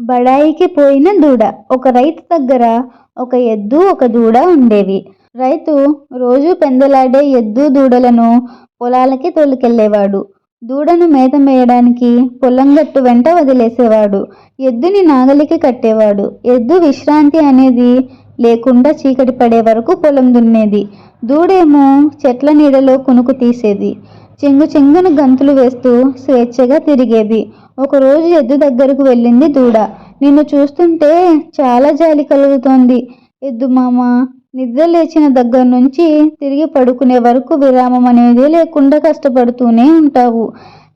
బడాయికి పోయిన దూడ. ఒక రైతు దగ్గర ఒక ఎద్దు ఒక దూడ ఉండేవి. రైతు రోజూ పెందలాడే ఎద్దు దూడలను పొలాలకి తోలుకెళ్ళేవాడు. దూడను మేత మేయడానికి పొలం గట్టు వెంట వదిలేసేవాడు. ఎద్దుని నాగలికి కట్టేవాడు. ఎద్దు విశ్రాంతి అనేది లేకుండా చీకటి పడే వరకు పొలం దున్నేది. దూడేమో చెట్ల నీడలో కునుకు తీసేది. చెంగు చెంగున గంతులు వేస్తూ స్వేచ్ఛగా తిరిగేది. ఒకరోజు ఎద్దు దగ్గరకు వెళ్ళింది దూడ. నిన్ను చూస్తుంటే చాలా జాలి కలుగుతోంది ఎద్దు మామ. నిద్ర లేచిన దగ్గర నుంచి తిరిగి పడుకునే వరకు విరామం అనేది లేకుండా కష్టపడుతూనే ఉంటావు.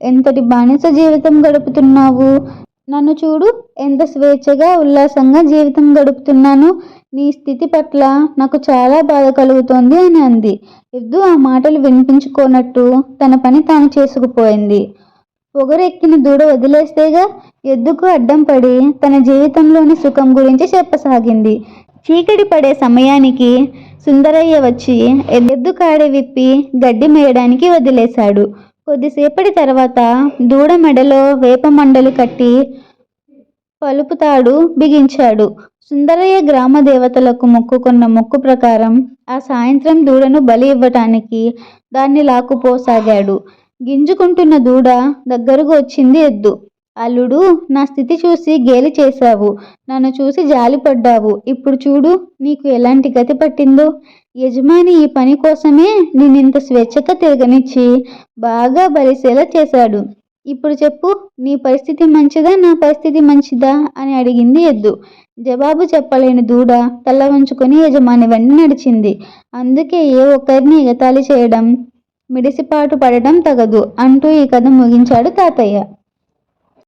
ఎంతటి బానిస జీవితం గడుపుతున్నావు. నన్ను చూడు, ఎంత స్వేచ్ఛగా ఉల్లాసంగా జీవితం గడుపుతున్నాను. నీ స్థితి పట్ల నాకు చాలా బాధ కలుగుతోంది అని అంది. ఎద్దు ఆ మాటలు వినిపించుకోనట్టు తన పని తాను చేసుకుపోయింది. పొగరెక్కిన దూడ వదిలేస్తేగా ఎద్దుకు అడ్డం పడి తన జీవితంలోని సుఖం గురించి చెప్పసాగింది. చీకటి పడే సమయానికి సుందరయ్య వచ్చి ఎద్దు కాడి విప్పి గడ్డి మేయడానికి వదిలేశాడు. కొద్దిసేపటి తర్వాత దూడ మెడలో వేప మండలు కట్టి పలుపు తాడు బిగించాడు. సుందరయ్య గ్రామ దేవతలకు మొక్కుకున్న మొక్కు ప్రకారం ఆ సాయంత్రం దూడను బలి ఇవ్వటానికి దాన్ని లాక్కుపోసాగాడు. గింజుకుంటున్న దూడ దగ్గరకు వచ్చింది ఎద్దు. అల్లుడు, నా స్థితి చూసి గేలి చేశావు. నన్ను చూసి జాలిపడ్డావు. ఇప్పుడు చూడు నీకు ఎలాంటి గతి పట్టిందో. యజమాని ఈ పని కోసమే నేనింత స్వేచ్ఛగా తిరగనిచ్చి బాగా బలిసేలా చేశాడు. ఇప్పుడు చెప్పు, నీ పరిస్థితి మంచిదా నా పరిస్థితి మంచిదా అని అడిగింది ఎద్దు. జవాబు చెప్పలేని దూడ తల వంచుకొని యజమాని వెంట నడిచింది. అందుకే ఏ ఒక్కరిని ఎగతాళి చేయడం, మిడిసిపాటు పడటం తగదు అంటూ ఈ కథ ముగించాడు తాతయ్య.